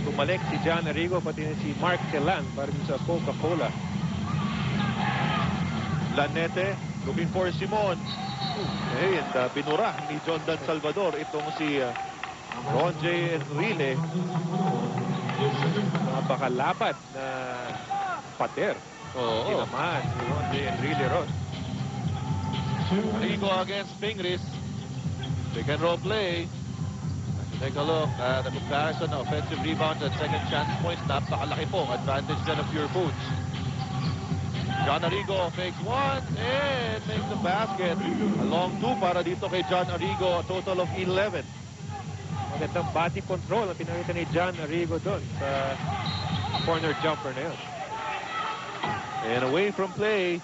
bumalik si John Arrigo, pati na si Mark Telan para sa Coca-Cola. Lanete, looking for Simon. And binura ni Jondan Salvador itong si Ron J. Enrile. Napakalapat na pader. Oo. Tinamaan si Ron J. Enrile ron. Rigo against Pingris. Pick and roll play. Take a look at the comparison of offensive rebounds and second chance points. Napakalaki po. Advantage dyan of Pure Foods. John Arrigo fakes one and makes the basket. A long two para dito kay John Arrigo. A total of 11. Magandang body control ang pinakita ni John Arrigo doon sa corner jumper na yun. And away from play,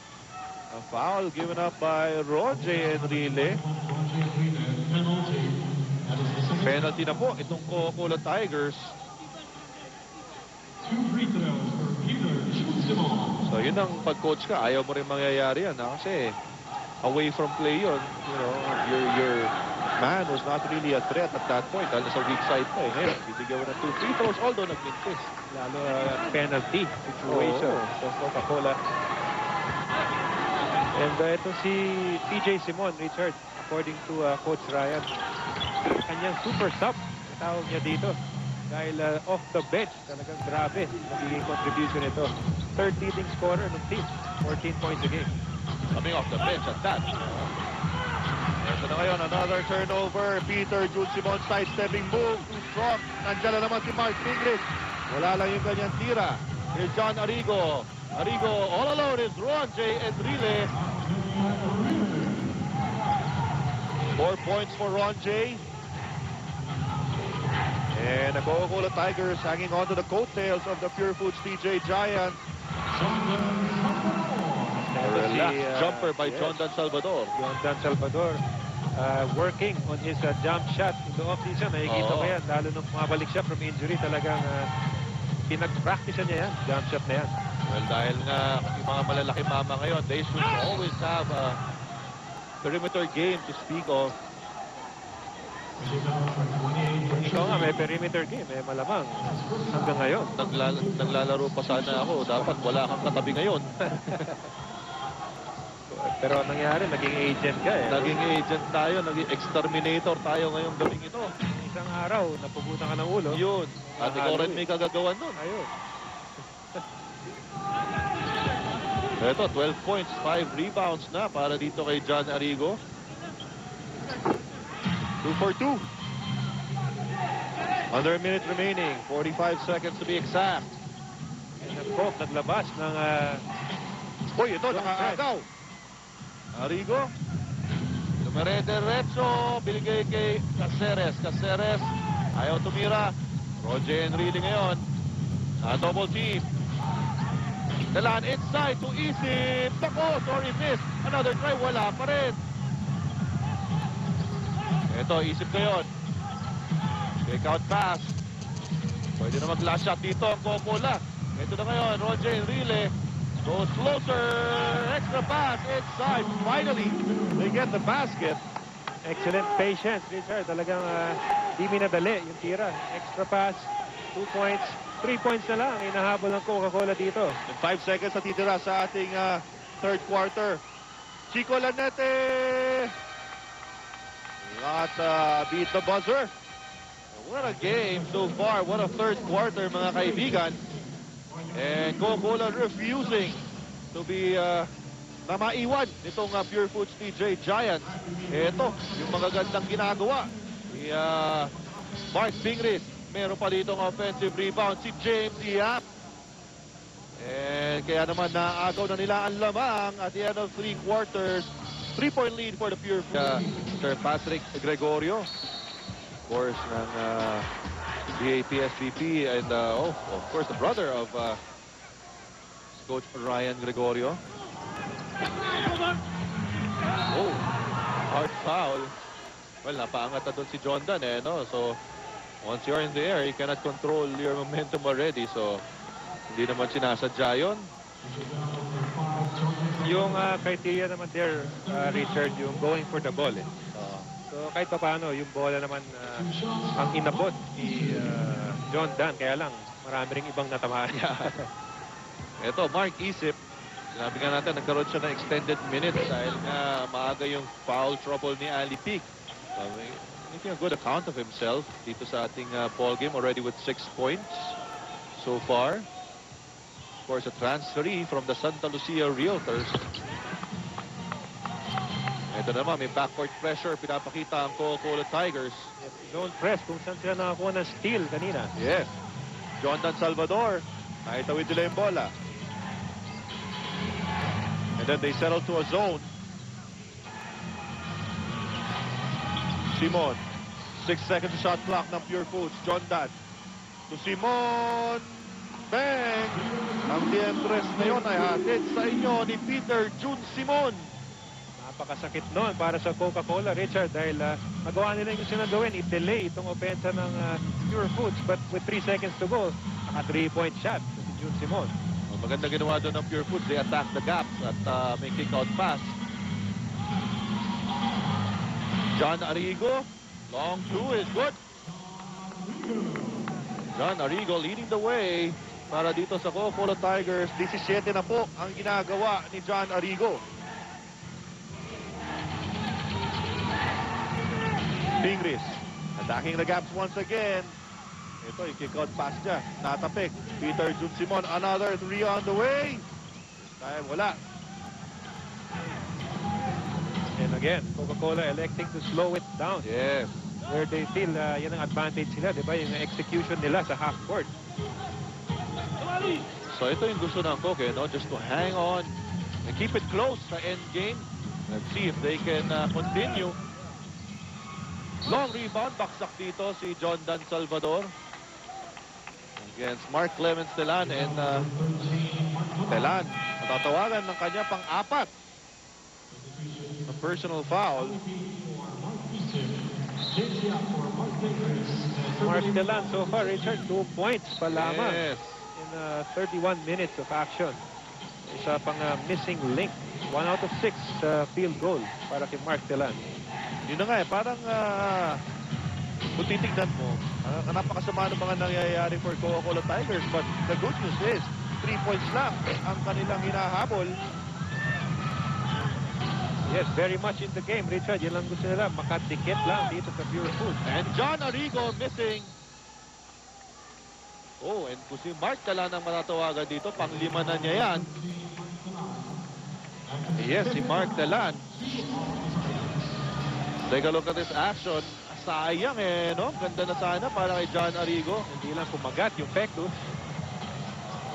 a foul given up by Roger Enrile. Penalty na po itong Coca-Cola Tigers. So yun ang pag-coach ka, ayaw mo rin mangyayari yan, kasi away from play yun. You know, your man was not really a threat at that point dahil sa weak side pa eh. Ngayon, bibigyan mo ng 2 free throws, although nagmintis. Lalo penalty situation sa Coca-Cola. And ito si PJ Simon, Richard, according to Coach Ryan. Kanyang super sub, tawag niya dito. Dahil off the bench, talagang grabe magiging contribution ito. Third leading scorer ng team, 14 points a game. Coming off the bench at that. Ito na ngayon, another turnover. Peter Jude Simon sidestepping move, too strong. Nandiyan na naman si Mark Pingris. Wala lang yung kanyang tira. Here's John Arrigo. Arrigo all alone is Ron J. Enrile. 4 points for Ron J. And the Coca-Cola Tigers hanging on to the coattails of the Pure Foods PJ Giants. Relaxed jumper by Jondan Salvador. Jondan Salvador working on his jump shot in the off-season. Nakikita mo yan, lalo nung mabalik siya from injury, talagang pinag-practice niya yan, jump shot na yan. Well, dahil nga yung mga malalaki mama ngayon, they should always have a perimeter game to speak of. Ikaw nga, may perimeter game, malamang hanggang ngayon. Naglalaro pa sana ako, dapat wala kang katabi ngayon. Pero ang nangyari, naging agent ka eh. Naging agent tayo, naging exterminator tayo ngayong gabing ito. Isang araw, napugutan ka ng ulo. Yun. At ikaw rin may kagagawan nun. Ayun. Ito, 12 points, 5 rebounds na para dito kay John Arrigo. 2 for 2. Under a minute remaining, 45 seconds to be exact. And Coke naglabas ng... Uy, ito, nakakagaw. Arrigo. Dumere-derecho, binigay kay Caceres. Caceres, ayaw tumira. Roger Enrile ngayon. Double team. Dalan inside to Isip. Bako, sorry, miss. Another try, wala pa rin. Ito, Isip ngayon. Take out pass. Pwede na mag-last shot dito ang Coca-Cola. Ito na ngayon, Roger Enrile. Goes closer. Extra pass inside. Finally, they get the basket. Excellent patience, Richard. Talagang di minadali yung tira. Extra pass, 2 points. 3 points na lang inahabol ng Coca-Cola dito. 5 seconds na titira sa ating third quarter. Chico Lanete. Not beat the buzzer. What a game so far. What a third quarter, mga kaibigan. And Coca-Cola refusing to be na maiwan nitong Pure Foods PJ Giants. Ito, yung magagandang ginagawa ni Mark Pingris. Meron pa dito ng offensive rebound si James Yap. And kaya naman naagaw na nila ang lamang at the end of 3 quarters. 3-point lead for the Pure Foods. Sir Patrick Gregorio. Of course, ng BAP SVP and of course the brother of Coach Ryan Gregorio. Oh, hard foul. Well, napaangat na doon si Jondan no? So once you're in the air, you cannot control your momentum already. So hindi naman sinasadya yun. Yung criteria naman there, Richard, yung going for the ball So kahit pa paano, yung bola naman ang inabot ni John Dan. Kaya lang, marami ring ibang natamaan niya. Ito, Mark Isip. Sinabi nga natin, nagkaroon siya ng extended minutes dahil nga maaga yung foul trouble ni Ali Peak. Making a good account of himself dito sa ating ball game, already with 6 points so far. Of course, a transferee from the Santa Lucia Realtors. Ito naman, may backcourt pressure. Pinapakita ang Coca-Cola Tigers. Yes, zone press kung saan sila nakakuha ng steal kanina. Yes. Jondan Salvador. Naitawid nila yung bola. And then they settle to a zone. Simon. 6 seconds shot clock ng Pure Foods. Jondan. To Simon. Bang! Ang TM3 na yun ay hatid sa inyo ni Peter June Simon. Napakasakit noon para sa Coca-Cola, Richard, dahil magawa nila yung gusto na gawin, i-delay itong opensa ng Pure Foods. But with 3 seconds to go, naka 3-point shot si June Simon. Maganda ginawa doon ng Pure Foods. They attack the gaps at may kick-out pass. John Arrigo. Long two is good. John Arrigo leading the way para dito sa Coca-Cola Tigers. 17 na po ang ginagawa ni John Arrigo. Pingris attacking the gaps once again. Ito, i-kick-out pass niya. Natapik. Peter June Simon, another 3 on the way. This time, wala. And again, Coca-Cola electing to slow it down. Yes. Where they feel yan ang advantage nila, di ba? Yung execution nila sa half court. So ito yung gusto ng Coke, no? Just to hang on and keep it close sa end game. Let's see if they can continue. Long rebound, baksak dito si Jondan Salvador against Mark Clemens Telan, and Telan matatawagan ng kanya pang-apat na personal foul. Mark Delan so far, Richard, 2 points pa lamang Yes. in 31 minutes of action. Isa pang missing link. 1 out of 6 field goal para kay Mark Delan. Yun na nga eh, parang kung titignan mo, napakasama ng mga nangyayari for Coca-Cola Tigers, but the good news is 3 points lang ang kanilang hinahabol. Yes, very much in the game, Richard. Yan lang gusto nila, makadikit lang dito sa Pure Foods. And John Arrigo missing. Oh, and kung si Mark Telan ang matatawagan dito, pang-5 na niya yan. Yes, si Mark Telan. Take a look at this action. Sayang eh, no? Ganda na sana para kay John Arrigo. Hindi lang kumagat yung Pectus.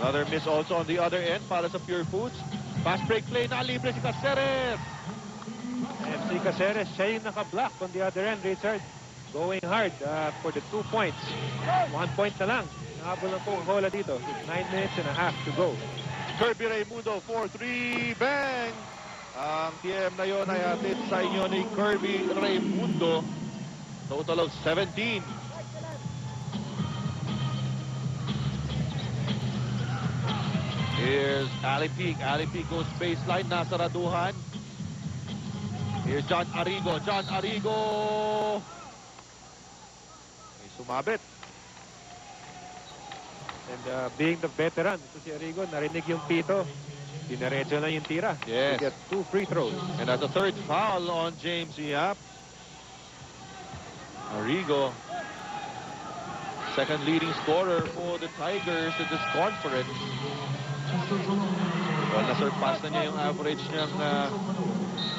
Another miss also on the other end para sa Pure Foods. Fast break play na libre si Caceres. FC Caceres, siya yung naka-block on the other end, Richard. Going hard for the 2 points. 1 point na lang. Nahabol ng Coca-Cola dito. 9 minutes and a half to go. Kirby Raimundo, 4-3, bang! Ang TM na yun ay hatid sa inyo ni Kirby Raimundo. Total of 17. Here's Ali Peak. Ali Peak goes baseline, nasa raduhan. Here's John Arrigo. John Arrigo. May sumabit. And being the veteran, ito si Arrigo, narinig yung pito. Dinaretso na yung tira. Yes. To get 2 free throws. And that's the third foul on James Yap. Arrigo, second leading scorer for the Tigers in this conference. Well, na-surpass na niya yung average niyang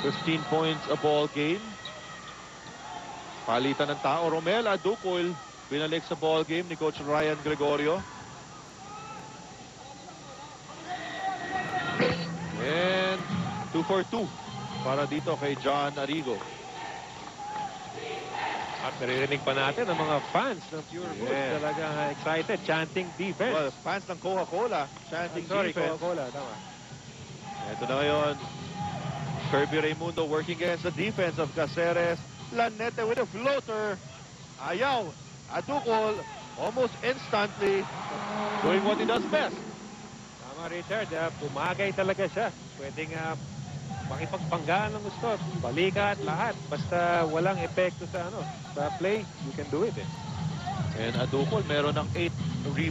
15 points a ball game. Palitan ng tao. Romel Aducol, binalik sa ball game ni Coach Ryan Gregorio. And 2 for 2 para dito kay John Arrigo. At naririnig pa natin ang mga fans ng Pure Foods. Yeah. Talagang excited, chanting defense. Well, fans ng Coca-Cola chanting Sorry, defense. Coca-Cola, tama. Ito na ngayon. Kirby Raimundo working against the defense of Caceres. Lanete with a floater. Ayaw. Aducol almost instantly doing what he does best. Tama, Richard. Pumagay talaga siya. Pwedeng makipagpanggaan ng gusto. Balikan, lahat. Basta walang epekto sa sa play, you can do it. And Adukol meron ng 8 rebounds.